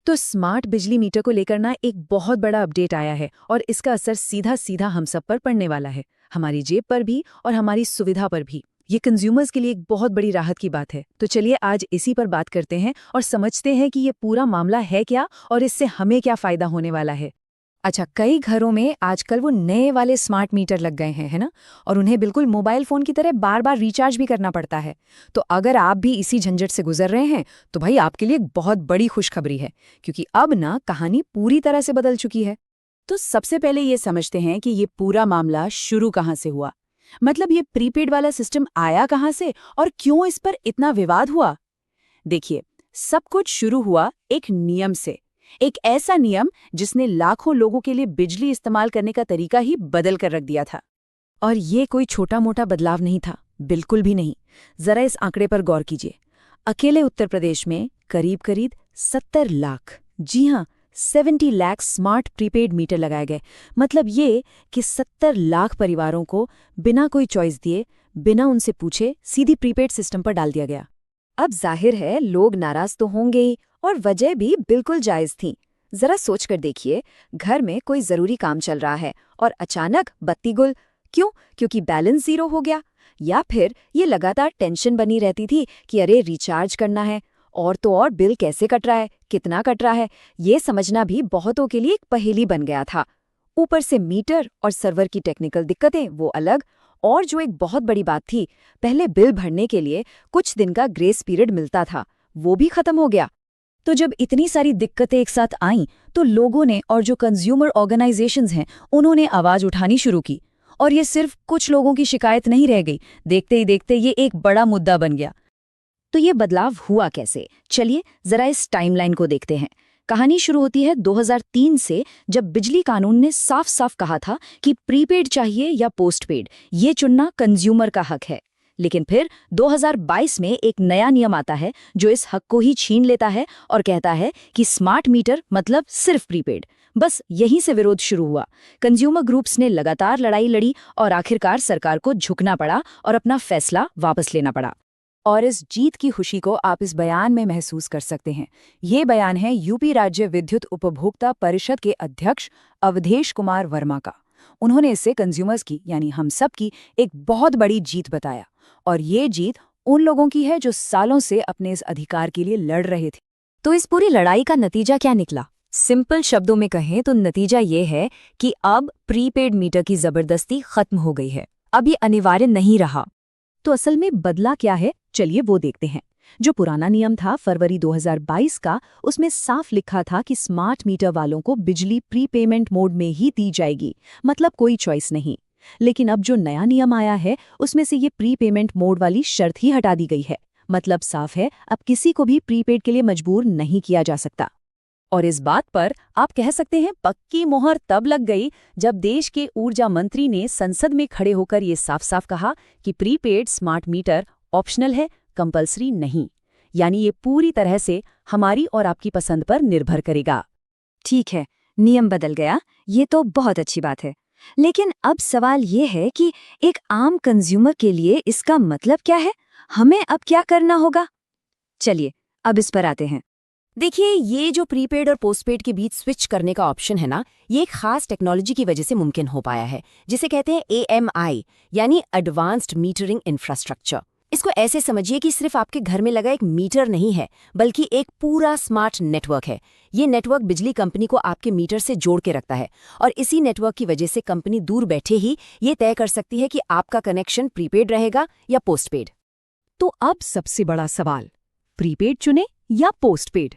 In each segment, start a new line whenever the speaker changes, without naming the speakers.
तो स्मार्ट बिजली मीटर को लेकर ना एक बहुत बड़ा अपडेट आया है और इसका असर सीधा सीधा हम सब पर पड़ने वाला है, हमारी जेब पर भी और हमारी सुविधा पर भी। ये कंज्यूमर्स के लिए एक बहुत बड़ी राहत की बात है। तो चलिए आज इसी पर बात करते हैं और समझते हैं कि ये पूरा मामला है क्या और इससे हमें क्या फायदा होने वाला है।
अच्छा, कई घरों में आजकल वो नए वाले स्मार्ट मीटर लग गए हैं, है ना? और उन्हें बिल्कुल मोबाइल फ़ोन की तरह बार बार रिचार्ज भी करना पड़ता है। तो अगर आप भी इसी झंझट से गुजर रहे हैं तो भाई आपके लिए एक बहुत बड़ी खुशखबरी है, क्योंकि अब ना कहानी पूरी तरह से बदल चुकी है।
तो सबसे पहले ये समझते हैं कि ये पूरा मामला शुरू कहाँ से हुआ। मतलब ये प्रीपेड वाला सिस्टम आया कहाँ से और क्यों इस पर इतना विवाद हुआ। देखिए, सब कुछ शुरू हुआ एक नियम से। एक ऐसा नियम जिसने लाखों लोगों के लिए बिजली इस्तेमाल करने का तरीका ही बदल कर रख दिया था।
और ये कोई छोटा मोटा बदलाव नहीं था, बिल्कुल भी नहीं। जरा इस आंकड़े पर गौर कीजिए। अकेले उत्तर प्रदेश में करीब करीब 70 लाख, जी हाँ 70 लाख स्मार्ट प्रीपेड मीटर लगाए गए। मतलब ये कि 70 लाख परिवारों को बिना कोई चॉइस दिए, बिना उनसे पूछे सीधी प्रीपेड सिस्टम पर डाल दिया गया। अब जाहिर है लोग नाराज तो होंगे ही, और वजह भी बिल्कुल जायज थी। जरा सोच कर देखिए, घर में कोई जरूरी काम चल रहा है और अचानक बत्ती गुल। क्यों? क्योंकि बैलेंस जीरो हो गया। या फिर ये लगातार टेंशन बनी रहती थी कि अरे रिचार्ज करना है, और तो और बिल कैसे कट रहा है, कितना कट रहा है, ये समझना भी बहुतों के लिए एक पहेली बन गया था। ऊपर से मीटर और सर्वर की टेक्निकल दिक्कतें वो अलग। और जो एक बहुत बड़ी बात थी, पहले बिल भरने के लिए कुछ दिन का ग्रेस पीरियड मिलता था, वो भी खत्म हो गया। तो जब इतनी सारी दिक्कतें एक साथ आईं तो लोगों ने और जो कंज्यूमर ऑर्गेनाइजेशंस हैं उन्होंने आवाज उठानी शुरू की। और ये सिर्फ कुछ लोगों की शिकायत नहीं रह गई, देखते ही देखते ये एक बड़ा मुद्दा बन गया। तो ये बदलाव हुआ कैसे? चलिए जरा इस टाइमलाइन को देखते हैं। कहानी शुरू होती है 2003 से, जब बिजली कानून ने साफ साफ कहा था कि प्रीपेड चाहिए या पोस्टपेड, ये चुनना कंज्यूमर का हक है। लेकिन फिर 2022 में एक नया नियम आता है जो इस हक को ही छीन लेता है और कहता है कि स्मार्ट मीटर मतलब सिर्फ प्रीपेड। बस यहीं से विरोध शुरू हुआ। कंज्यूमर ग्रुप्स ने लगातार लड़ाई लड़ी और आखिरकार सरकार को झुकना पड़ा और अपना फैसला वापस लेना पड़ा। और इस जीत की खुशी को आप इस बयान में महसूस कर सकते हैं। ये बयान है यूपी राज्य विद्युत उपभोक्ता परिषद के अध्यक्ष अवधेश कुमार वर्मा का। उन्होंने इसे कंज्यूमर्स की, यानी हम सब की, एक बहुत बड़ी जीत बताया। और ये जीत उन लोगों की है जो सालों से अपने इस अधिकार के लिए लड़ रहे थे। तो इस पूरी लड़ाई का नतीजा क्या निकला? सिंपल शब्दों में कहें तो नतीजा ये है कि अब प्रीपेड मीटर की जबरदस्ती खत्म हो गई है। अब ये अनिवार्य नहीं रहा। तो असल में बदला क्या है, चलिए वो देखते हैं। जो पुराना नियम था फरवरी 2022 का, उसमें साफ लिखा था कि स्मार्ट मीटर वालों को बिजली प्रीपेमेंट मोड में ही दी जाएगी, मतलब कोई चॉइस नहीं। लेकिन अब जो नया नियम आया है उसमें से ये प्रीपेमेंट मोड वाली शर्त ही हटा दी गई है। मतलब साफ है, अब किसी को भी प्रीपेड के लिए मजबूर नहीं किया जा सकता। और इस बात पर आप कह सकते हैं पक्की मोहर तब लग गई जब देश के ऊर्जा मंत्री ने संसद में खड़े होकर ये साफ साफ कहा कि प्रीपेड स्मार्ट मीटर ऑप्शनल है, कंपल्सरी नहीं। यानी ये पूरी तरह से हमारी और आपकी पसंद पर निर्भर करेगा। ठीक है, नियम बदल गया, ये तो बहुत अच्छी बात है। लेकिन अब सवाल ये है कि एक आम कंज्यूमर के लिए इसका मतलब क्या है? हमें अब क्या करना होगा? चलिए अब इस पर आते हैं।
देखिए, ये जो प्रीपेड और पोस्टपेड के बीच स्विच करने का ऑप्शन है ना, ये एक खास टेक्नोलॉजी की वजह से मुमकिन हो पाया है, जिसे कहते हैं AMI, यानी एडवांस्ड मीटरिंग इंफ्रास्ट्रक्चर। इसको ऐसे समझिए कि सिर्फ आपके घर में लगा एक मीटर नहीं है, बल्कि एक पूरा स्मार्ट नेटवर्क है। ये नेटवर्क बिजली कंपनी को आपके मीटर से जोड़ के रखता है, और इसी नेटवर्क की वजह से कंपनी दूर बैठे ही ये तय कर सकती है कि आपका कनेक्शन प्रीपेड रहेगा या पोस्टपेड।
तो अब सबसे बड़ा सवाल, प्रीपेड चुने या पोस्टपेड?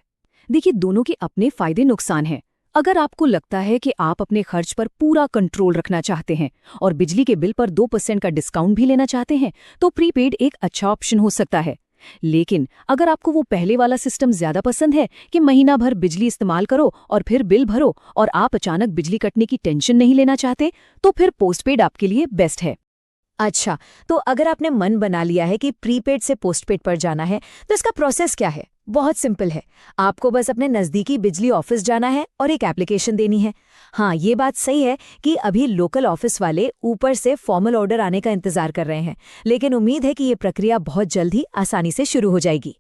देखिए, दोनों के अपने फायदे नुकसान हैं। अगर आपको लगता है कि आप अपने खर्च पर पूरा कंट्रोल रखना चाहते हैं और बिजली के बिल पर 2% का डिस्काउंट भी लेना चाहते हैं, तो प्रीपेड एक अच्छा ऑप्शन हो सकता है। लेकिन अगर आपको वो पहले वाला सिस्टम ज्यादा पसंद है कि महीना भर बिजली इस्तेमाल करो और फिर बिल भरो और आप अचानक बिजली कटने की टेंशन नहीं लेना चाहते, तो फिर पोस्टपेड आपके लिए बेस्ट है। अच्छा, तो अगर आपने मन बना लिया है कि प्रीपेड से पोस्टपेड पर जाना है, तो इसका प्रोसेस क्या है? बहुत सिंपल है। आपको बस अपने नज़दीकी बिजली ऑफिस जाना है और एक एप्लीकेशन देनी है। हाँ, ये बात सही है कि अभी लोकल ऑफिस वाले ऊपर से फॉर्मल ऑर्डर आने का इंतजार कर रहे हैं, लेकिन उम्मीद है कि ये प्रक्रिया बहुत जल्द ही आसानी से शुरू हो जाएगी।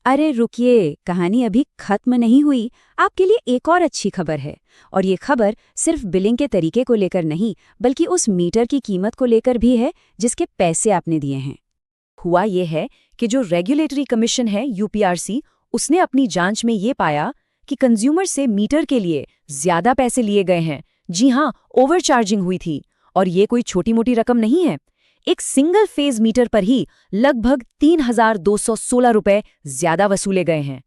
अरे रुकिए, कहानी अभी खत्म नहीं हुई। आपके लिए एक और अच्छी खबर है। और ये खबर सिर्फ बिलिंग के तरीके को लेकर नहीं, बल्कि उस मीटर की कीमत को लेकर भी है जिसके पैसे आपने दिए हैं। हुआ ये है कि जो रेगुलेटरी कमीशन है यूपीआरसी, उसने अपनी जांच में ये पाया कि कंज्यूमर से मीटर के लिए ज्यादा पैसे लिए गए हैं। जी हाँ, ओवरचार्जिंग हुई थी। और ये कोई छोटी मोटी रकम नहीं है। एक सिंगल फेज मीटर पर ही लगभग 3,216 रुपए ज्यादा वसूले गए हैं।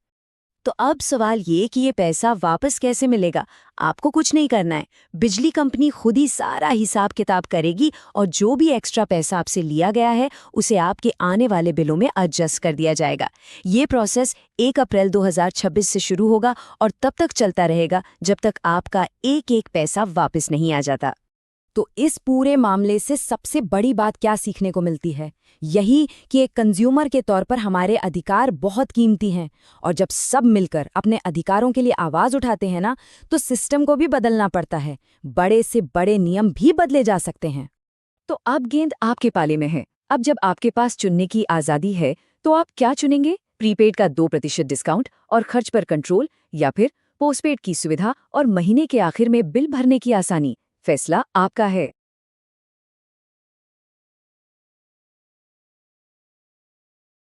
तो अब सवाल ये कि ये पैसा वापस कैसे मिलेगा? आपको कुछ नहीं करना है। बिजली कंपनी खुद ही सारा हिसाब किताब करेगी और जो भी एक्स्ट्रा पैसा आपसे लिया गया है उसे आपके आने वाले बिलों में एडजस्ट कर दिया जाएगा। ये प्रोसेस 1 अप्रैल 2026 से शुरू होगा और तब तक चलता रहेगा जब तक आपका एक एक पैसा वापस नहीं आ जाता।
तो इस पूरे मामले से सबसे बड़ी बात क्या सीखने को मिलती है? यही कि एक कंज्यूमर के तौर पर हमारे अधिकार बहुत कीमती हैं, और जब सब मिलकर अपने अधिकारों के लिए आवाज उठाते हैं ना, तो सिस्टम को भी बदलना पड़ता है। बड़े से बड़े नियम भी बदले जा सकते हैं।
तो अब गेंद आपके पाले में है। अब जब आपके पास चुनने की आज़ादी है, तो आप क्या चुनेंगे? प्रीपेड का 2% डिस्काउंट और खर्च पर कंट्रोल, या फिर पोस्टपेड की सुविधा और महीने के आखिर में बिल भरने की आसानी? फैसला आपका है।